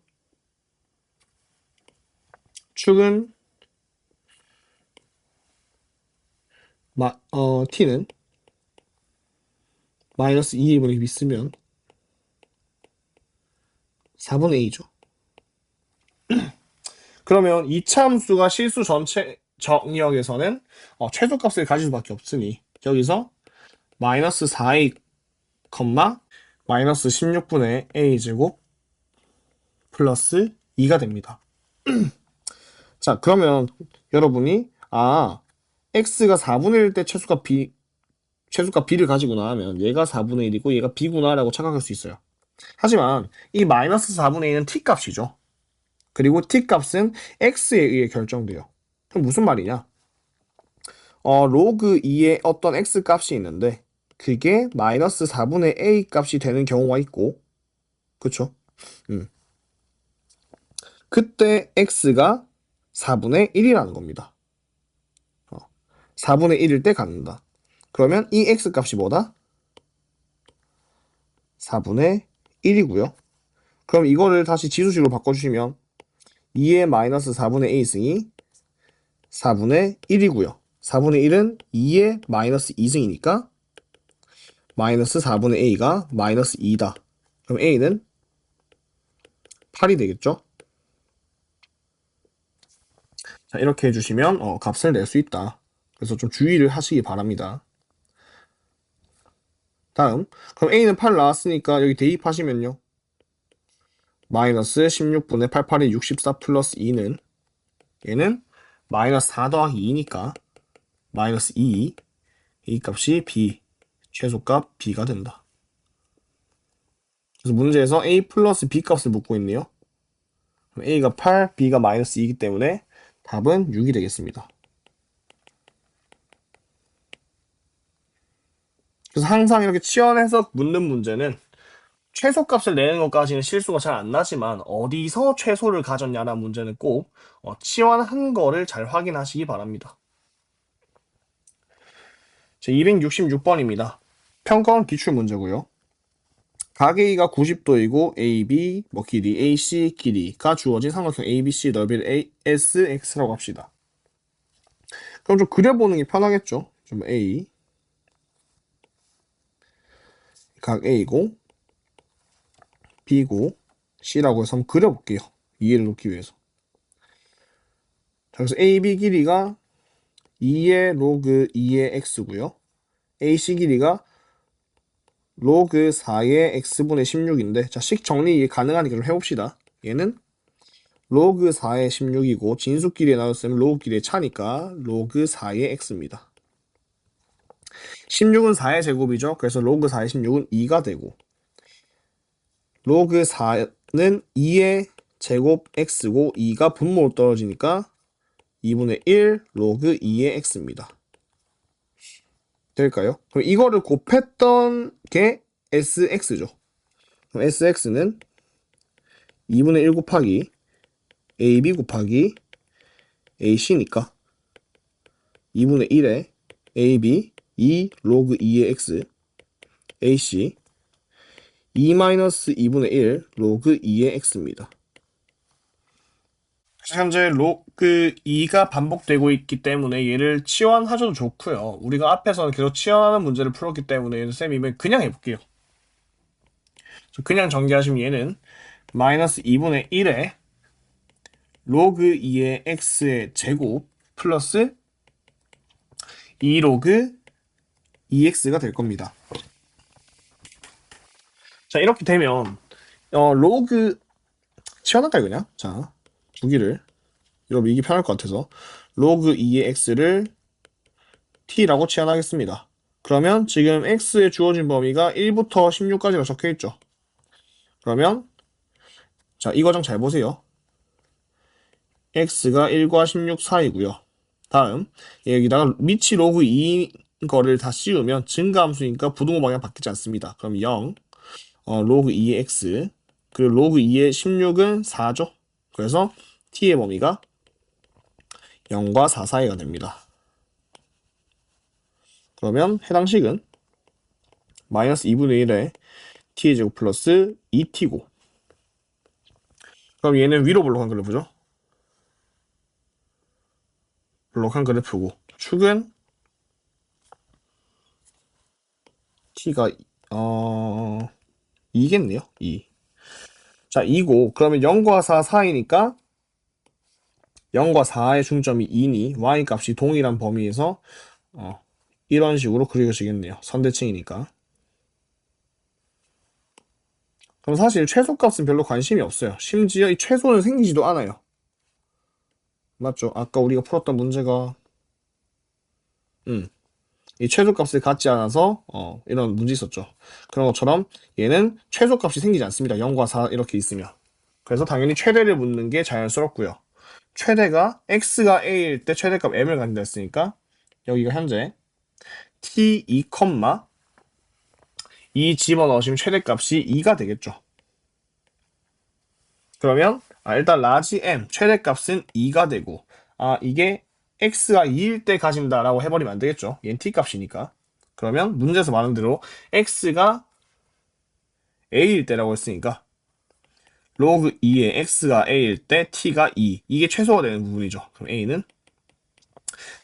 축은 t는 마이너스 2분의 2 쓰면 4분의 a죠. 그러면 2차 함수가 실수 전체 정의역에서는 최소값을 가질 수밖에 없으니 여기서 마이너스 4a, 마이너스 16분의 a제곱 플러스 2가 됩니다. 자, 그러면 여러분이 x가 4분의 1 때 최소값 b를 가지구나 하면 얘가 4분의 1이고 얘가 b구나 라고 착각할 수 있어요. 하지만 이 마이너스 4분의 1은 t값이죠. 그리고 t값은 x에 의해 결정돼요. 그럼 무슨 말이냐? 로그 2의 어떤 x값이 있는데 그게 마이너스 4분의 a 값이 되는 경우가 있고 그쵸? 그때 x가 4분의 1이라는 겁니다. 4분의 1일 때 갖는다. 그러면 이 x값이 뭐다? 4분의 1이고요. 그럼 이거를 다시 지수식으로 바꿔주시면 2의 마이너스 4분의 a승이 4분의 1이고요. 4분의 1은 2의 마이너스 2승이니까 마이너스 4분의 a가 마이너스 2다. 그럼 a는 8이 되겠죠? 자, 이렇게 해주시면 값을 낼 수 있다. 그래서 좀 주의를 하시기 바랍니다. 다음, 그럼 a는 8 나왔으니까 여기 대입하시면요. 마이너스 16분의 88이 64 플러스 2는 얘는 마이너스 4 더하기 2니까 마이너스 2, 이 값이 b, 최소값 b가 된다. 그래서 문제에서 a 플러스 b 값을 묻고 있네요. 그럼 a가 8, b가 마이너스 2이기 때문에 답은 6이 되겠습니다. 그래서 항상 이렇게 치환해서 묻는 문제는 최소값을 내는 것까지는 실수가 잘 안 나지만 어디서 최소를 가졌냐라는 문제는 꼭 치환한 거를 잘 확인하시기 바랍니다. 제 266번입니다. 평가원 기출문제고요. 각 A가 90도이고 AB 길이, AC 길이가 주어진 삼각형 ABC 너비를 SX라고 합시다. 그럼 좀 그려보는 게 편하겠죠? 좀 A 각 A고 B고 C라고 해서 한번 그려볼게요. 이해를 돕기 위해서. 자, 그래서 AB 길이가 2의 로그 2의 X고요. AC 길이가 로그 4의 X분의 16인데 자, 식 정리 가능하니까 좀 해봅시다. 얘는 로그 4의 16이고 진수끼리에 나눴으면 로그끼리의 차니까 로그 4의 x입니다. 16은 4의 제곱이죠. 그래서 로그 4의 16은 2가 되고 로그 4는 2의 제곱 x고 2가 분모로 떨어지니까 2분의 1 로그 2의 x입니다. 될까요? 그럼 이거를 곱했던 게 sx죠. 그럼 sx는 2분의 1 곱하기 ab 곱하기 ac니까 2분의 1에 ab 2 로그 2의 x ac 2-2분의 1 로그 2의 x입니다. 현재 로그 2가 반복되고 있기 때문에 얘를 치환하셔도 좋고요. 우리가 앞에서는 계속 치환하는 문제를 풀었기 때문에 얘는 쌤이 그냥 해볼게요. 그냥 전개하시면 얘는 마이너스 2분의 1에 로그 2의 x의 제곱 플러스 2로그 2x가 될 겁니다. 자, 이렇게 되면 로그 치워놨까요 그냥? 자, 주기를 이러면 이게 편할 것 같아서 로그 2의 x를 t라고 치환하겠습니다. 그러면 지금 x에 주어진 범위가 1부터 16까지가 적혀있죠. 그러면 자, 이 과정 잘 보세요. x가 1과 16 사이고요. 다음 여기다가 밑이 로그 2인 거를 다 씌우면 증가함수니까 부등호 방향 바뀌지 않습니다. 그럼 0, 로그 2의 x, 그리고 로그 2의 16은 4죠. 그래서 t의 범위가 0과 4 사이가 됩니다. 그러면 해당식은 마이너스 2분의 1에 t의 제곱 플러스 2t고, 그럼 얘는 위로 볼록한 그래프죠. 볼록한 그래프고 축은 t가 2겠네요. 2. 자, 2고 그러면 0과 4 사이니까 0과 4의 중점이 2니 y 값이 동일한 범위에서 이런 식으로 그려지겠네요. 선대칭이니까. 그럼 사실 최소값은 별로 관심이 없어요. 심지어 이 최소는 생기지도 않아요. 맞죠? 아까 우리가 풀었던 문제가 이 최소값을 갖지 않아서 이런 문제 있었죠. 그런 것처럼 얘는 최소값이 생기지 않습니다. 0과 4 이렇게 있으면. 그래서 당연히 최대를 묻는 게 자연스럽고요. 최대가 x가 a일 때 최대값 m을 가진다 했으니까 여기가 현재 t2, 2 집어넣으시면 최대값이 2가 되겠죠. 그러면 일단 라지 m 최대값은 2가 되고 이게 x가 2일 때 가진다라고 해버리면 안 되겠죠. 얘는 t 값이니까. 그러면 문제에서 말한 대로 x가 a일 때라고 했으니까 로그 2의 x가 a일 때 t가 2 이게 최소가 되는 부분이죠. 그럼 a는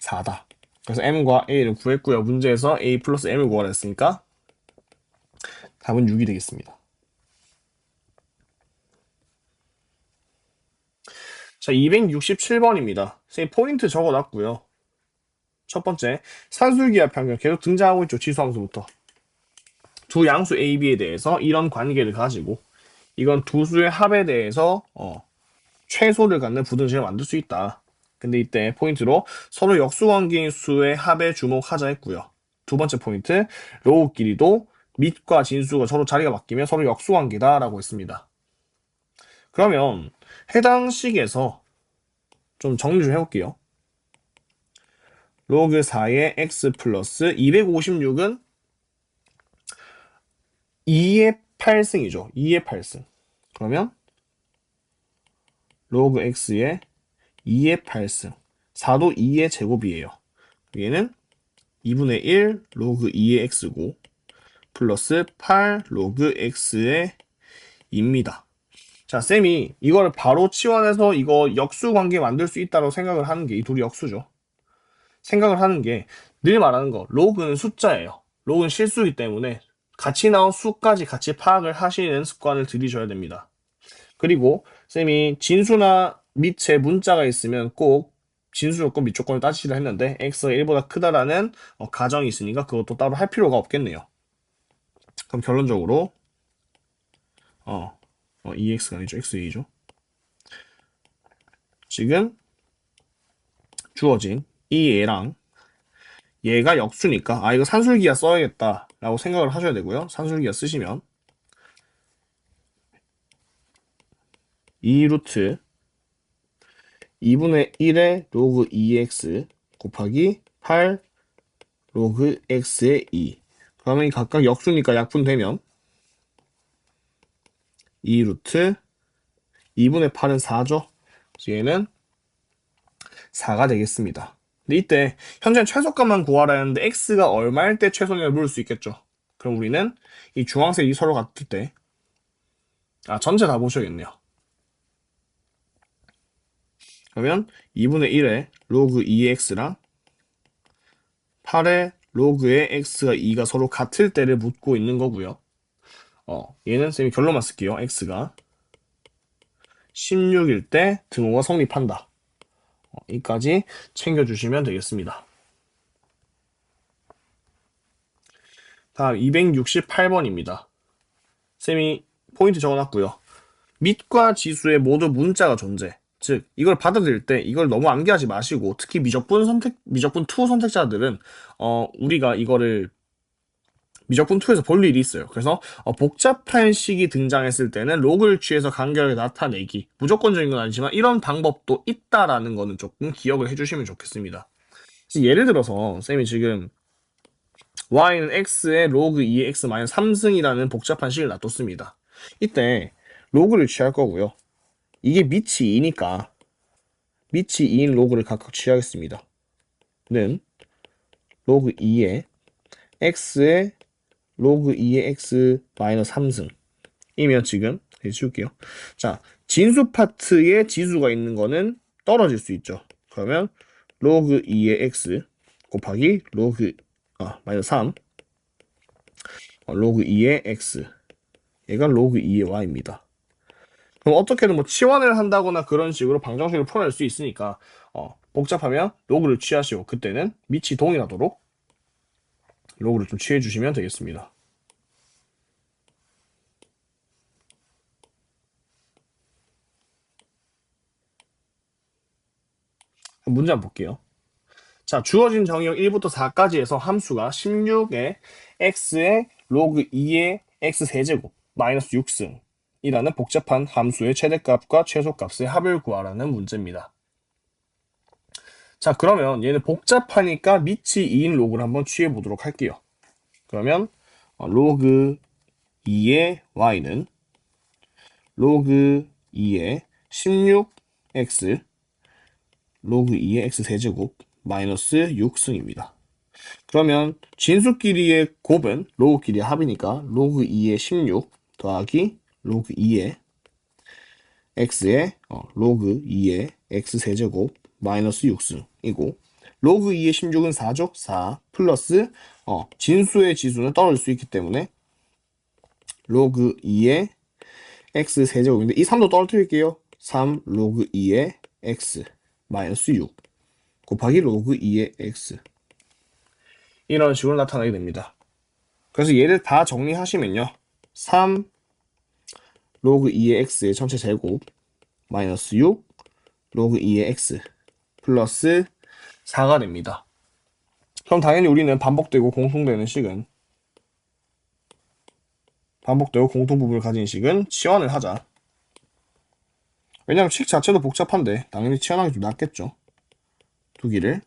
4다. 그래서 m과 a를 구했고요. 문제에서 a 플러스 m을 구하라 했으니까 답은 6이 되겠습니다. 자, 267번입니다. 선생님 포인트 적어놨고요. 첫 번째, 산술기압 평균 계속 등장하고 있죠. 치수함수부터. 두 양수 A, B에 대해서 이런 관계를 가지고 이건 두 수의 합에 대해서 최소를 갖는 부등식을 만들 수 있다. 근데 이때 포인트로 서로 역수관계인 수의 합에 주목하자 했고요. 두 번째 포인트, 로우 길이도 밑과 진수가 서로 자리가 바뀌면 서로 역수관계다 라고 했습니다. 그러면 해당 식에서 좀 정리 좀 해볼게요. 로그 4의 x 플러스 256은 2의 8승이죠. 2의 8승. 그러면 로그 x의 2의 8승. 4도 2의 제곱이에요. 얘는 2분의 1 로그 2의 x고 플러스 8 로그 x의 2입니다. 자, 쌤이 이걸 바로 치환해서 이거 역수 관계 만들 수 있다고 생각을 하는 게 이 둘이 역수죠. 생각을 하는 게 늘 말하는 거 로그는 숫자예요. 로그는 실수이기 때문에 같이 나온 수까지 같이 파악을 하시는 습관을 들이셔야 됩니다. 그리고 쌤이 진수나 밑에 문자가 있으면 꼭 진수 조건, 밑 조건을 따지시라 했는데 x가 1보다 크다라는 가정이 있으니까 그것도 따로 할 필요가 없겠네요. 그럼 결론적으로 EX가 아니죠. XA죠. 지금 주어진 이 얘랑 얘가 역수니까 이거 산술기하 써야겠다 라고 생각을 하셔야 되고요. 산술기하 쓰시면 2 루트 2분의 1의 로그 2x 곱하기 8 로그 x의 2. 그러면 각각 역수니까 약분되면 2 루트 2분의 8은 4죠. 그래서 얘는 4가 되겠습니다. 근데 이때 현재 최소값만 구하라 했는데 x가 얼마일 때 최소냐를 물을 수 있겠죠. 그럼 우리는 이 주황색이 서로 같을 때 전체 다 보셔야겠네요. 그러면 2분의 1의 로그 2의 x랑 8의 로그의 x가 2가 서로 같을 때를 묻고 있는 거고요. 얘는 쌤이 결론만 쓸게요. x가 16일 때 등호가 성립한다. 이까지 챙겨주시면 되겠습니다. 다음 268번입니다. 쌤이 포인트 적어놨고요. 밑과 지수에 모두 문자가 존재. 즉 이걸 받아들일 때 이걸 너무 암기하지 마시고, 특히 미적분 2 선택자들은 우리가 이거를 미적분 2에서 볼 일이 있어요. 그래서 복잡한 식이 등장했을 때는 로그를 취해서 간결하게 나타내기. 무조건적인 건 아니지만 이런 방법도 있다라는 거는 조금 기억을 해주시면 좋겠습니다. 예를 들어서 쌤이 지금 y는 x의 로그 2의 x 마이너스 3승이라는 복잡한 식을 놔뒀습니다. 이때 로그를 취할 거고요. 이게 밑이 2니까 밑이 2인 로그를 각각 취하겠습니다. 는 로그 2의 x의 로그 2의 x 마이너스 3승 이면 지금 지울게요. 자, 진수 파트에 지수가 있는 거는 떨어질 수 있죠. 그러면 로그 2의 x 곱하기 로그 마이너스 3 로그 2의 x 얘가 로그 2의 y입니다. 그럼 어떻게든 뭐 치환을 한다거나 그런 식으로 방정식을 풀어낼 수 있으니까 복잡하면 로그를 취하시고 그때는 밑이 동일하도록 로그를 좀 취해 주시면 되겠습니다. 문제 한번 볼게요. 자, 주어진 정의역 1부터 4까지 해서 함수가 16의 x의 로그 2의 x 세제곱 마이너스 6승 이라는 복잡한 함수의 최대값과 최소값의 합을 구하라는 문제입니다. 자, 그러면 얘는 복잡하니까 밑이 2인 로그를 한번 취해 보도록 할게요. 그러면 로그 2의 y는 로그 2의 16x 로그 2의 x 세제곱 마이너스 6승입니다. 그러면 진수끼리의 곱은 로그끼리의 합이니까 로그 2의 16 더하기 로그 2의 x의 로그 2의 x 세제곱 마이너스 6승이고 로그 2의 16은 4죠? 4 플러스 진수의 지수는 떨어질 수 있기 때문에 로그 2의 x 세제곱인데 이 3도 떨어뜨릴게요. 3 로그 2의 x 마이너스 6 곱하기 로그 2의 x 이런 식으로 나타나게 됩니다. 그래서 얘를 다 정리하시면요. 3 로그 2의 x의 전체 제곱 마이너스 6 로그 2의 x 플러스 4가 됩니다. 그럼 당연히 우리는 반복되고 공통되는 식은 반복되고 공통부분을 가진 식은 치환을 하자. 왜냐면 식 자체도 복잡한데 당연히 치환하기 좀 낫겠죠. 두기를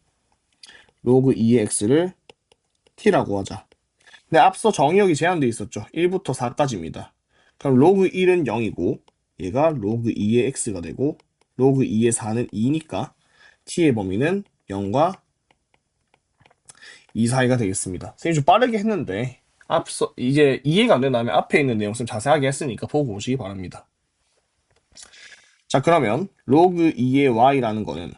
로그 2의 x를 t라고 하자. 근데 앞서 정의역이 제한되어 있었죠. 1부터 4까지입니다. 그럼 로그 1은 0이고 얘가 로그 2의 x가 되고 로그 2의 4는 2니까 t의 범위는 0과 2 사이가 되겠습니다. 선생님 좀 빠르게 했는데 앞서 이제 이해가 안 된다면 앞에 있는 내용 좀 자세하게 했으니까 보고 오시기 바랍니다. 자, 그러면 로그 2의 y라는 거는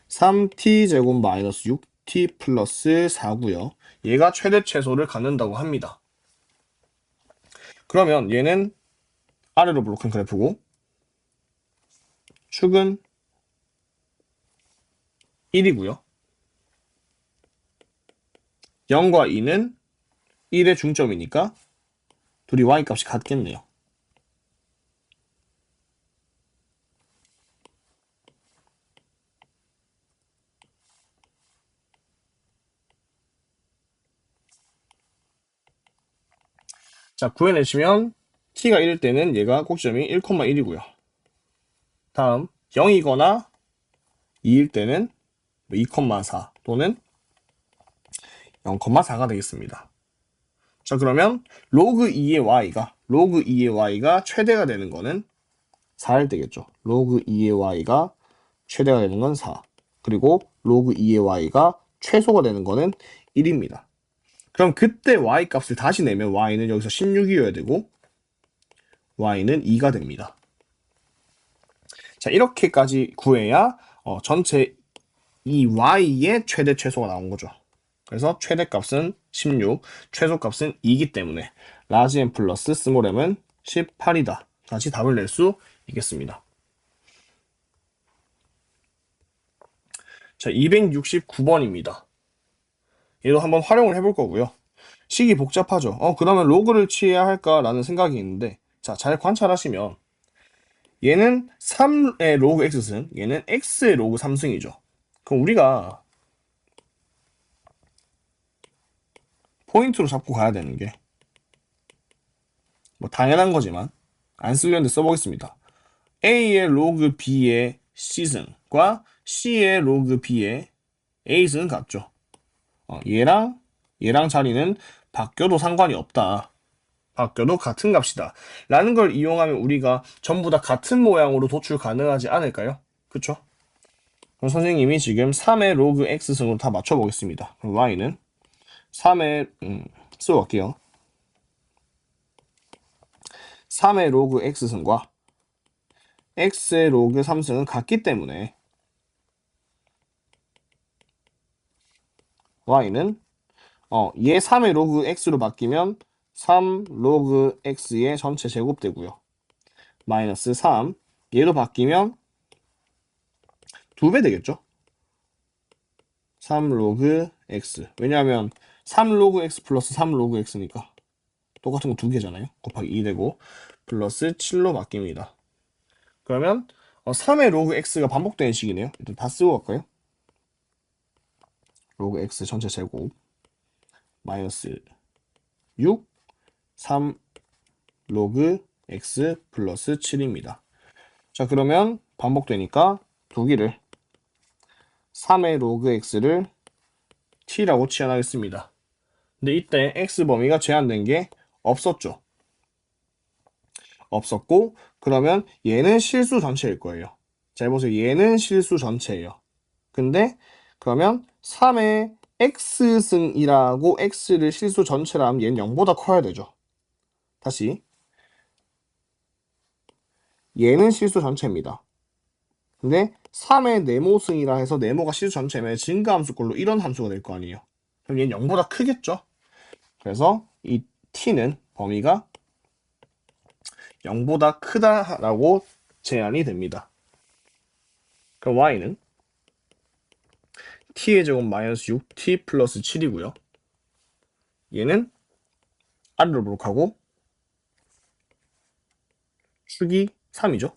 3t 제곱 마이너스 6t 플러스 4고요. 얘가 최대 최소를 갖는다고 합니다. 그러면 얘는 아래로 블록한 그래프고 축은 1이고요. 0과 2는 1의 중점이니까 둘이 y값이 같겠네요. 자, 구해내시면 t가 1일 때는 얘가 꼭지점이 1,1이고요. 다음 0이거나 2일 때는 2,4 또는 0,4가 되겠습니다. 자, 그러면 로그 2의 y가 최대가 되는 거는 4일 때겠죠. 로그 2의 y가 최대가 되는 건 4. 그리고 로그 2의 y가 최소가 되는 거는 1입니다. 그럼 그때 y 값을 다시 내면 y는 여기서 16이어야 되고 y는 2가 됩니다. 자, 이렇게까지 구해야 전체 이 y의 최대 최소가 나온 거죠. 그래서 최대값은 16, 최소값은 2이기 때문에 라지 m 플러스 스몰 m은 18이다. 다시 답을 낼 수 있겠습니다. 자, 269번입니다. 얘도 한번 활용을 해볼 거고요. 식이 복잡하죠. 그러면 로그를 취해야 할까라는 생각이 있는데, 자, 잘 관찰하시면 얘는 3의 로그 x승, 얘는 x의 로그 3승이죠. 그럼 우리가 포인트로 잡고 가야 되는 게 뭐 당연한 거지만 안 쓰려는데 써보겠습니다. a의 로그 b의 c승과 c의 로그 b의 a승은 같죠. 얘랑 자리는 바뀌어도 상관이 없다. 바뀌어도 같은 값이다. 라는 걸 이용하면 우리가 전부 다 같은 모양으로 도출 가능하지 않을까요? 그쵸? 그럼 선생님이 지금 3의 로그 x승으로 다 맞춰보겠습니다. 그럼 y는 3의 쓰고 갈게요. 3의 로그 x승과 x의 로그 3승은 같기 때문에 y는 얘 3의 로그 x로 바뀌면 3 로그 x의 전체 제곱 되고요. 마이너스 3 얘로 바뀌면 2배 되겠죠? 3 로그 x. 왜냐하면 3 로그 x 플러스 3 로그 x니까 똑같은 거 2개잖아요. 곱하기 2 되고 플러스 7로 바뀝니다. 그러면 3의 로그 x가 반복되는 식이네요. 일단 다 쓰고 갈까요? 로그 x 전체 제곱 마이너스 6 3 로그 x 플러스 7입니다. 자, 그러면 반복되니까 두기를 3의 로그 x를 t라고 치환하겠습니다. 근데 이때 x 범위가 제한된 게 없었죠. 없었고, 그러면 얘는 실수 전체일 거예요. 자, 보세요. 얘는 실수 전체예요. 근데 그러면 3의 x승이라고 x를 실수 전체라 하면 얘는 0보다 커야 되죠. 다시 얘는 실수 전체입니다. 근데 3의 네모승이라 해서 네모가 실수 전체면 증가함수꼴로 이런 함수가 될 거 아니에요. 그럼 얘는 0보다 크겠죠. 그래서 이 t는 범위가 0보다 크다라고 제한이 됩니다. 그럼 y는 t의 제곱 마이너스 6t 플러스 7이고요. 얘는 아래로 부록하고 축이 3이죠.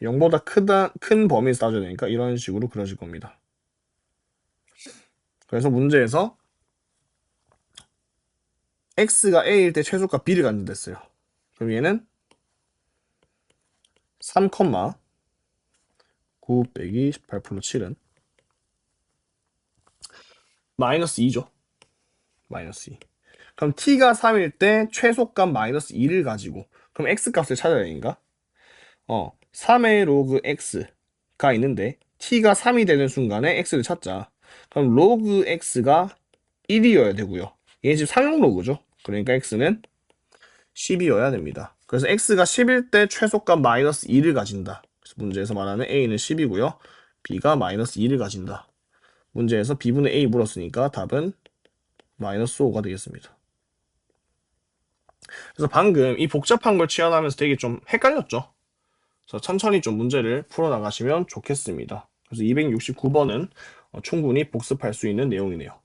0보다 큰 범위에서 따져야 되니까 이런 식으로 그려질 겁니다. 그래서 문제에서 x가 a일 때 최소값 b를 간주됐어요. 그럼 얘는 3, 9 빼기 18 플러스 7은 마이너스 2죠. 마이너스 2. 그럼 t가 3일 때 최소값 마이너스 2를 가지고 그럼 x값을 찾아야 되니까 3의 로그 x가 있는데 t가 3이 되는 순간에 x를 찾자. 그럼 로그 x가 1이어야 되고요. 얘는 지금 상용 로그죠. 그러니까 x는 10이어야 됩니다. 그래서 x가 10일 때 최소값 마이너스 2를 가진다. 그래서 문제에서 말하는 a는 10이고요. b가 마이너스 2를 가진다. 문제에서 b분의 a 물었으니까 답은 마이너스 5가 되겠습니다. 그래서 방금 이 복잡한 걸 취하하면서 되게 좀 헷갈렸죠? 그래서 천천히 좀 문제를 풀어나가시면 좋겠습니다. 그래서 269번은 충분히 복습할 수 있는 내용이네요.